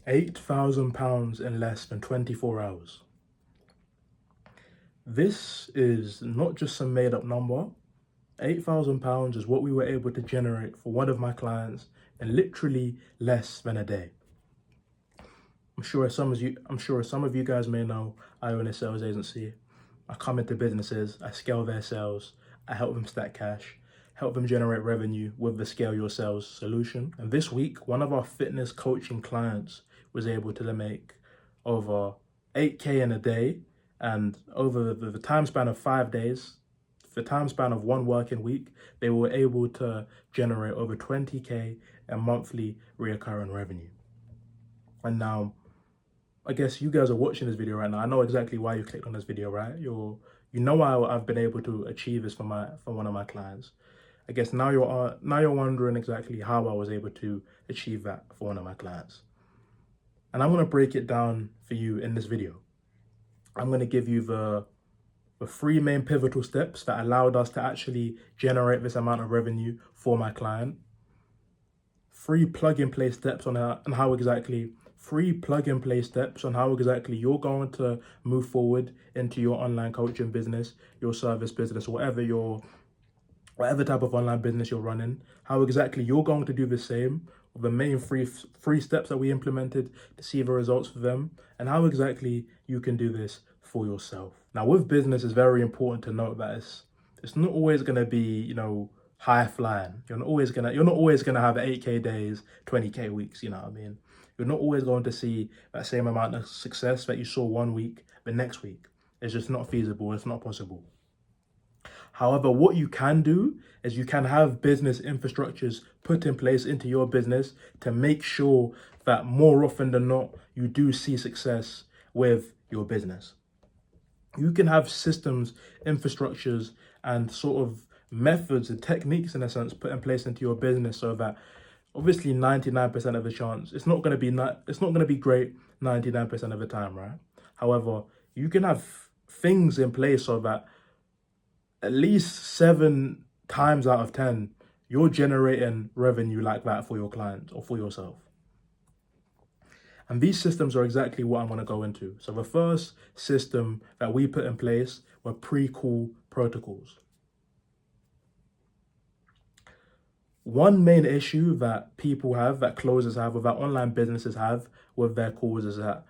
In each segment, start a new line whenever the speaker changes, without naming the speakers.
£8,000 in less than 24 hours. This is not just some made up number. £8,000 is what we were able to generate for one of my clients in literally less than a day. I'm sure some of you guys may know I own a sales agency. I come into businesses, I scale their sales, I help them stack cash, help them generate revenue with the Scale Your Sales solution. And this week, one of our fitness coaching clients was able to make over 8K in a day, and over the time span of 5 days, the time span of one working week, they were able to generate over 20K in monthly recurring revenue. And now, I guess you guys are watching this video right now. I know exactly why you clicked on this video, right? You know how I've been able to achieve this for one of my clients. I guess now you're wondering exactly how I was able to achieve that for one of my clients. And I'm gonna break it down for you in this video. I'm gonna give you the three main pivotal steps that allowed us to actually generate this amount of revenue for my client. Three plug-and-play steps on how exactly you're going to move forward into your online coaching business, your service business, whatever type of online business you're running, how exactly you're going to do the same, the main three steps that we implemented to see the results for them, and how exactly you can do this for yourself. Now, with business, it's very important to note that it's not always going to be, high flying. You're not always gonna have 8K days, 20K weeks, you know what I mean? You're not always going to see that same amount of success that you saw one week, the next week. It's just not feasible, it's not possible. However, what you can do is you can have business infrastructures put in place into your business to make sure that more often than not, you do see success with your business. You can have systems, infrastructures, and sort of methods and techniques, in a sense, put in place into your business so that obviously 99% of the chance, it's not going to be great 99% of the time, right? However, you can have things in place so that at least 7 times out of 10, you're generating revenue like that for your client or for yourself. And these systems are exactly what I'm going to go into. So the first system that we put in place were pre-call protocols. One main issue that people have, that closers have, or that online businesses have with their calls is that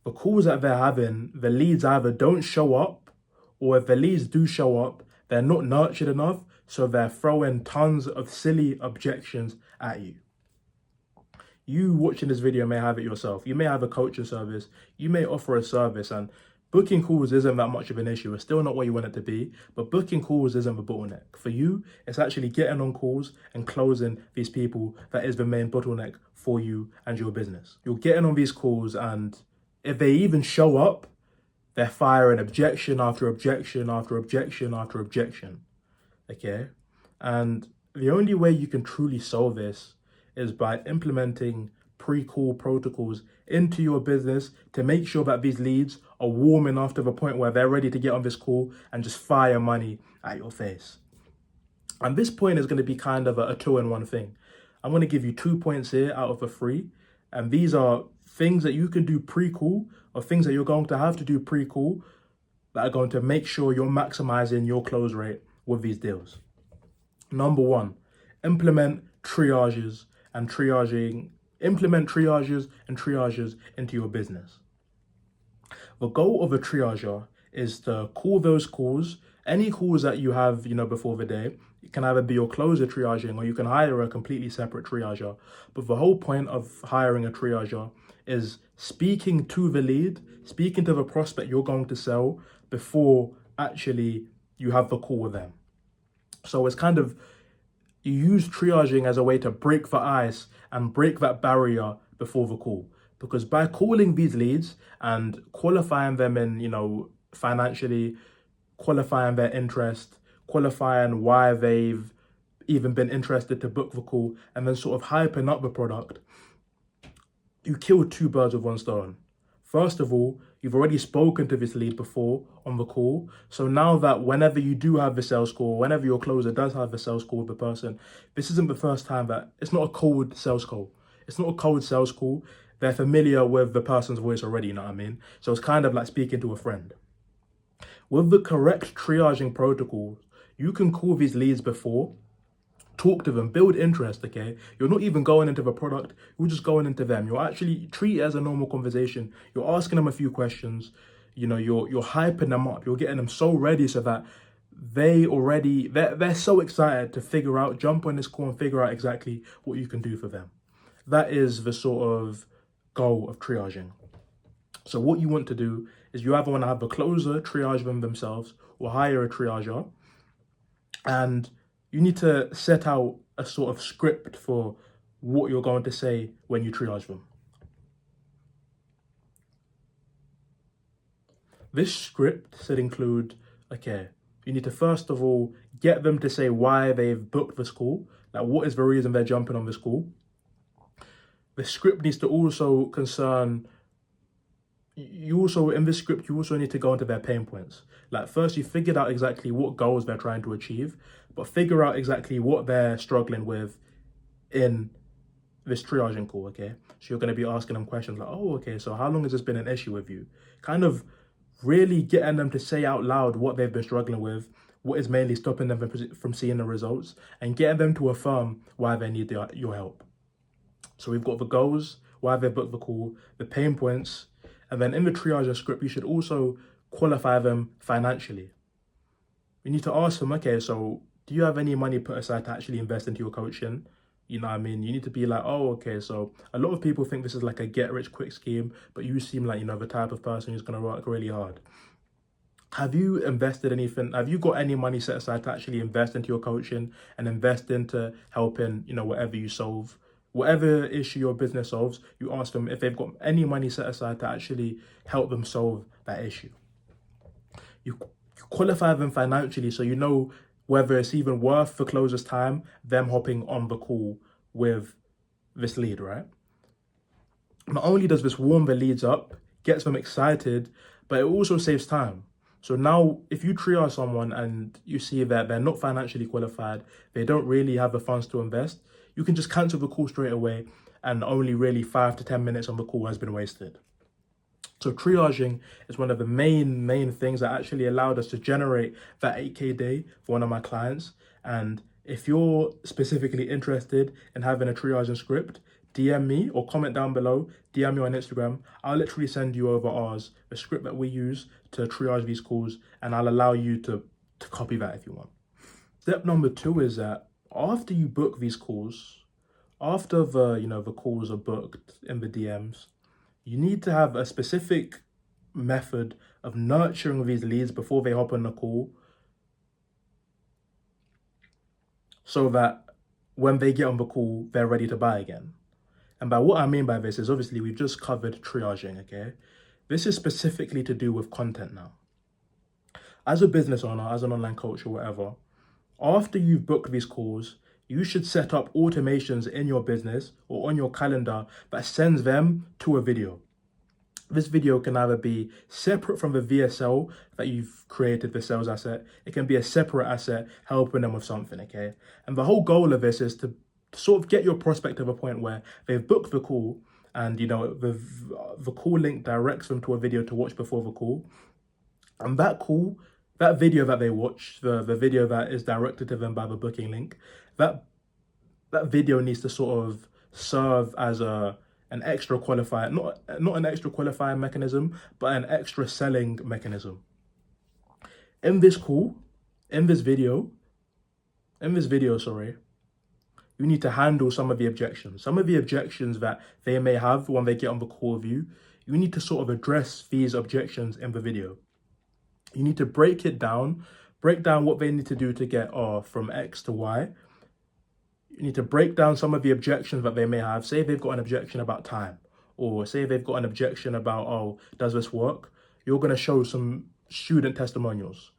the calls that they're having, the leads either don't show up, or if the leads do show up, they're not nurtured enough, so they're throwing tons of silly objections at you. You watching this video may have it yourself. You may have a coaching service, you may offer a service, and booking calls isn't that much of an issue. It's still not what you want it to be, but booking calls isn't the bottleneck. For you, it's actually getting on calls and closing these people that is the main bottleneck for you and your business. You're getting on these calls, and if they even show up, they're firing objection after objection after objection after objection, okay? And the only way you can truly solve this is by implementing pre-call protocols into your business to make sure that these leads are warm enough to the point where they're ready to get on this call and just fire money at your face. And this point is going to be kind of a two-in-one thing. I'm going to give you 2 points here out of the 3. And these are things that you can do pre-call, or things that you're going to have to do pre-call, that are going to make sure you're maximizing your close rate with these deals. Number 1, implement triages into your business. The goal of a triager is to call those calls, any calls that you have, before the day. It can either be your closer triaging, or you can hire a completely separate triager. But the whole point of hiring a triager is speaking to the lead, speaking to the prospect you're going to sell before actually you have the call with them. So it's kind of, you use triaging as a way to break the ice and break that barrier before the call. Because by calling these leads and qualifying them in, financially, qualifying their interest, qualifying why they've even been interested to book the call, and then sort of hyping up the product, you kill 2 birds with 1 stone. First of all, you've already spoken to this lead before on the call. So now that whenever you do have the sales call, whenever your closer does have the sales call with the person, this isn't the first time it's not a cold sales call. It's not a cold sales call. They're familiar with the person's voice already, you know what I mean? So it's kind of like speaking to a friend. With the correct triaging protocol, you can call these leads before, talk to them, build interest, okay? You're not even going into the product, you're just going into them. You're actually treat it as a normal conversation. You're asking them a few questions, you know, you're hyping them up, you're getting them so ready so that they're so excited to figure out, jump on this call and figure out exactly what you can do for them. That is the sort of goal of triaging. So what you want to do is you either want to have the closer triage them themselves or hire a triager, and you need to set out a sort of script for what you're going to say when you triage them. This script should include, okay, you need to first of all get them to say why they've booked this call, like what is the reason they're jumping on this call. The script needs to also concern, in this script, you also need to go into their pain points. Like first you figured out exactly what goals they're trying to achieve, but figure out exactly what they're struggling with in this triaging call, okay? So you're going to be asking them questions like, oh, okay, so how long has this been an issue with you? Kind of really getting them to say out loud what they've been struggling with, what is mainly stopping them from seeing the results, and getting them to affirm why they need your help. So we've got the goals, why they booked the call, the pain points, and then in the triage script, you should also qualify them financially. You need to ask them, okay, so do you have any money put aside to actually invest into your coaching? You know what I mean? You need to be like, oh, okay, so a lot of people think this is like a get rich quick scheme, but you seem like, you know, the type of person who's going to work really hard. Have you invested anything? Have you got any money set aside to actually invest into your coaching and invest into helping, you know, whatever you solve? Whatever issue your business solves, you ask them if they've got any money set aside to actually help them solve that issue. You qualify them financially so you know whether it's even worth the closer's time, them hopping on the call with this lead, right? Not only does this warm the leads up, gets them excited, but it also saves time. So now if you triage someone and you see that they're not financially qualified, they don't really have the funds to invest, you can just cancel the call straight away and only really 5 to 10 minutes on the call has been wasted. So triaging is one of the main things that actually allowed us to generate that 8K day for one of my clients. And if you're specifically interested in having a triaging script, DM me or comment down below, DM me on Instagram. I'll literally send you over ours, the script that we use to triage these calls, and I'll allow you to copy that if you want. Step number 2 is that after you book these calls, after the calls are booked in the DMs, you need to have a specific method of nurturing these leads before they hop on the call, so that when they get on the call, they're ready to buy again. And by what I mean by this is obviously we've just covered triaging, okay? This is specifically to do with content now. As a business owner, as an online coach or whatever, after you've booked these calls, you should set up automations in your business or on your calendar that sends them to a video. This video can either be separate from the VSL that you've created, the sales asset. It can be a separate asset helping them with something, okay? And the whole goal of this is to sort of get your prospect to a point where they've booked the call and, you know, the call link directs them to a video to watch before the call. And that call, that video that they watch, the video that is directed to them by the booking link, that video needs to sort of serve as an extra qualifier, not an extra qualifying mechanism, but an extra selling mechanism. In this video, you need to handle some of the objections. Some of the objections that they may have when they get on the call with you, you need to sort of address these objections in the video. You need to break down what they need to do to get from X to Y. You need to break down some of the objections that they may have. Say they've got an objection about time, or say they've got an objection about, oh, does this work? You're going to show some student testimonials.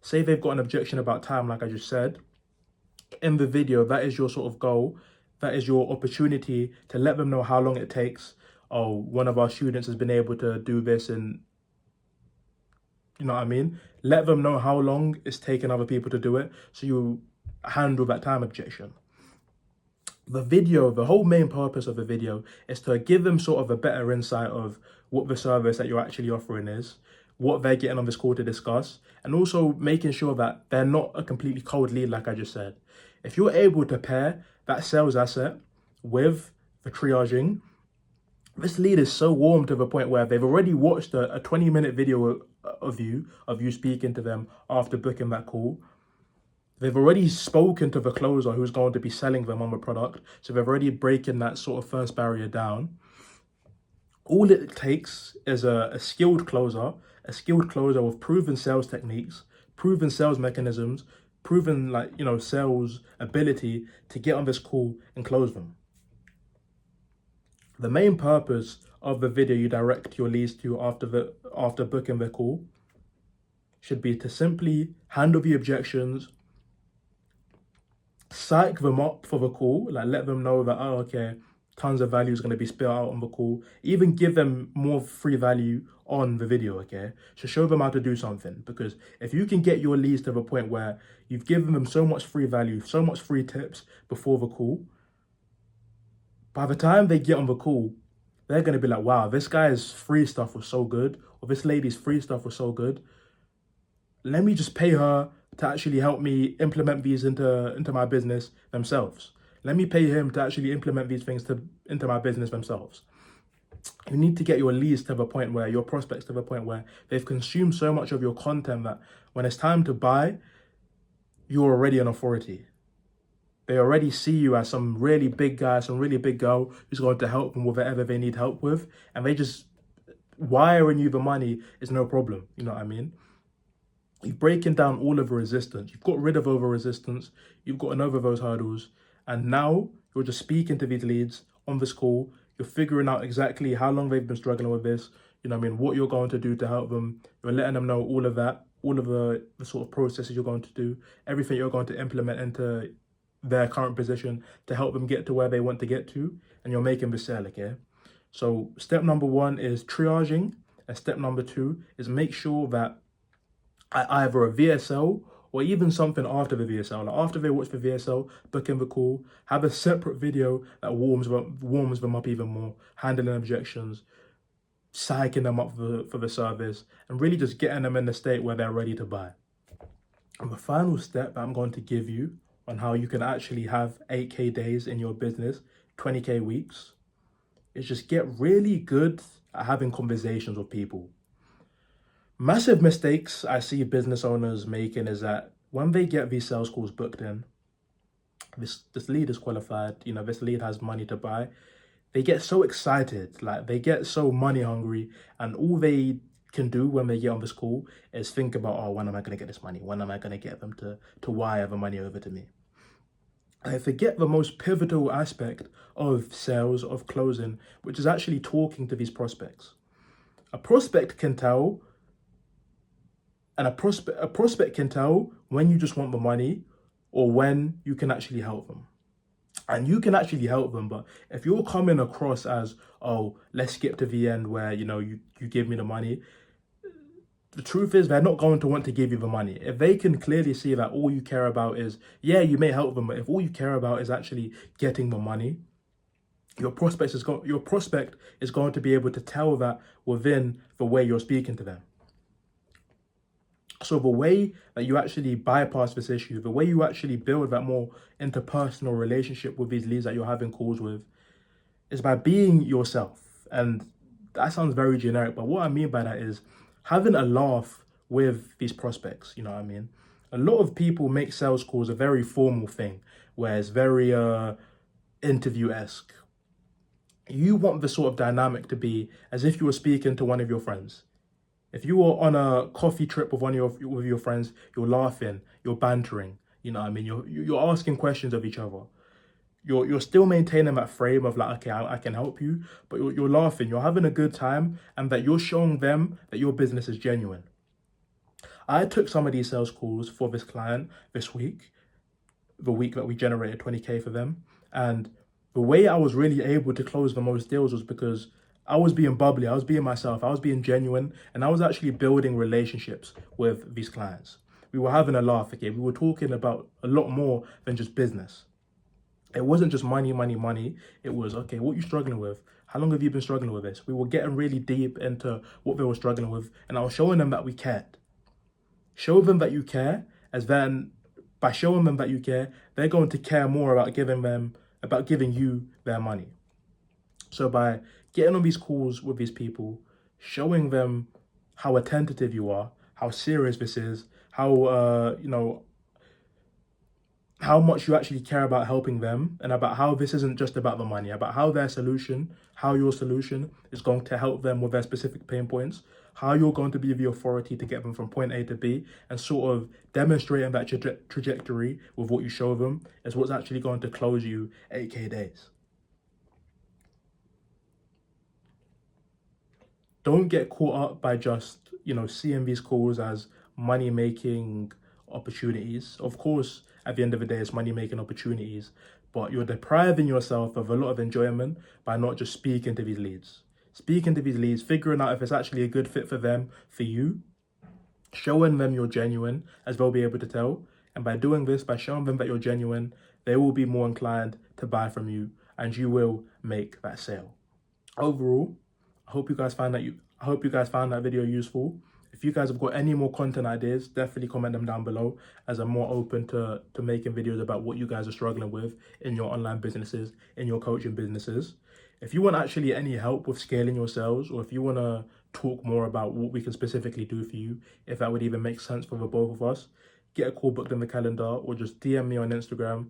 Say they've got an objection about time, like I just said. In the video, that is your sort of goal. That is your opportunity to let them know how long it takes. Oh, one of our students has been able to do this, and you know what I mean? Let them know how long it's taken other people to do it, so you handle that time objection. The whole main purpose of the video is to give them sort of a better insight of what the service that you're actually offering is, what they're getting on this call to discuss, and also making sure that they're not a completely cold lead, like I just said. If you're able to pair that sales asset with the triaging, this lead is so warm to the point where they've already watched a 20-minute video of you speaking to them after booking that call. They've already spoken to the closer who's going to be selling them on the product. So they've already breaking that sort of first barrier down. All it takes is a skilled closer with proven sales techniques, proven sales mechanisms, proven sales ability to get on this call and close them. The main purpose of the video you direct your leads to after booking the call should be to simply handle the objections, psych them up for the call, like let them know that, oh, okay, tons of value is going to be spit out on the call. Even give them more free value on the video, okay? So show them how to do something, because if you can get your leads to the point where you've given them so much free value, so much free tips before the call, by the time they get on the call, they're going to be like, wow, this guy's free stuff was so good, or this lady's free stuff was so good. Let me just pay her to actually help me implement these into my business themselves. Let me pay him to actually implement these things into my business themselves. You need to get your leads to the point where, your prospects to the point where they've consumed so much of your content that when it's time to buy, you're already an authority. They already see you as some really big guy, some really big girl who's going to help them with whatever they need help with. And they just wiring you the money is no problem. You know what I mean? You've broken down all of the resistance. You've got rid of over resistance. You've gotten over those hurdles. And now you're just speaking to these leads on this call. You're figuring out exactly how long they've been struggling with this. You know what I mean? What you're going to do to help them. You're letting them know all of that, all of the sort of processes you're going to do, everything you're going to implement into their current position to help them get to where they want to get to. And you're making the sale, okay? So step number 1 is triaging. And step number 2 is make sure that either a VSL or even something after the VSL. Like after they watch the VSL, book in the call, have a separate video that warms them up even more, handling objections, psyching them up for the service, and really just getting them in the state where they're ready to buy. And the final step that I'm going to give you on how you can actually have 8K days in your business, 20K weeks, is just get really good at having conversations with people. Massive mistakes I see business owners making is that when they get these sales calls booked in, this lead is qualified, this lead has money to buy, they get so excited, like they get so money hungry, and all they can do when they get on this call is think about, oh, when am I going to get this money? When am I going to get them to wire the money over to me? I forget the most pivotal aspect of sales, of closing, which is actually talking to these prospects. A prospect can tell when you just want the money or when you can actually help them. And you can actually help them, but if you're coming across as, oh, let's skip to the end where, you give me the money, the truth is they're not going to want to give you the money. If they can clearly see that all you care about is, yeah, you may help them, but if all you care about is actually getting the money, your prospect is going to be able to tell that within the way you're speaking to them. So the way that you actually bypass this issue, the way you actually build that more interpersonal relationship with these leads that you're having calls with, is by being yourself. And that sounds very generic, but what I mean by that is having a laugh with these prospects. You know what I mean? A lot of people make sales calls a very formal thing, where it's very interview-esque. You want the sort of dynamic to be as if you were speaking to one of your friends. If you were on a coffee trip with with your friends, you're laughing, you're bantering, you know what I mean? You're asking questions of each other. You're still maintaining that frame of like, okay, I can help you, but you're laughing, you're having a good time, and that you're showing them that your business is genuine. I took some of these sales calls for this client this week, the week that we generated 20K for them. And the way I was really able to close the most deals was because I was being bubbly, I was being myself, I was being genuine, and I was actually building relationships with these clients. We were having a laugh, okay? We were talking about a lot more than just business. It wasn't just money, money, money. It was, okay, what are you struggling with? How long have you been struggling with this? We were getting really deep into what they were struggling with, and I was showing them that we cared. Show them that you care, as then by showing them that you care, they're going to care more about giving you their money. So by getting on these calls with these people, showing them how attentive you are, how serious this is, how much you actually care about helping them, and about how this isn't just about the money, about how your solution is going to help them with their specific pain points, how you're going to be the authority to get them from point A to B, and sort of demonstrating that trajectory with what you show them is what's actually going to close you 8K days. Don't get caught up by just, seeing these calls as money making opportunities. Of course, at the end of the day, it's money making opportunities, but you're depriving yourself of a lot of enjoyment by not just speaking to these leads. Speaking to these leads, figuring out if it's actually a good fit for them, for you, showing them you're genuine, as they'll be able to tell. And by doing this, by showing them that you're genuine, they will be more inclined to buy from you, and you will make that sale. Overall, I hope you guys found that video useful. If you guys have got any more content ideas, definitely comment them down below, as I'm more open to making videos about what you guys are struggling with in your online businesses, in your coaching businesses. If you want actually any help with scaling your sales, or if you want to talk more about what we can specifically do for you, if that would even make sense for the both of us, get a call booked in the calendar, or just DM me on Instagram.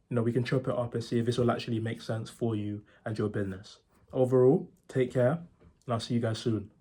We can chop it up and see if this will actually make sense for you and your business. Overall, take care, and I'll see you guys soon.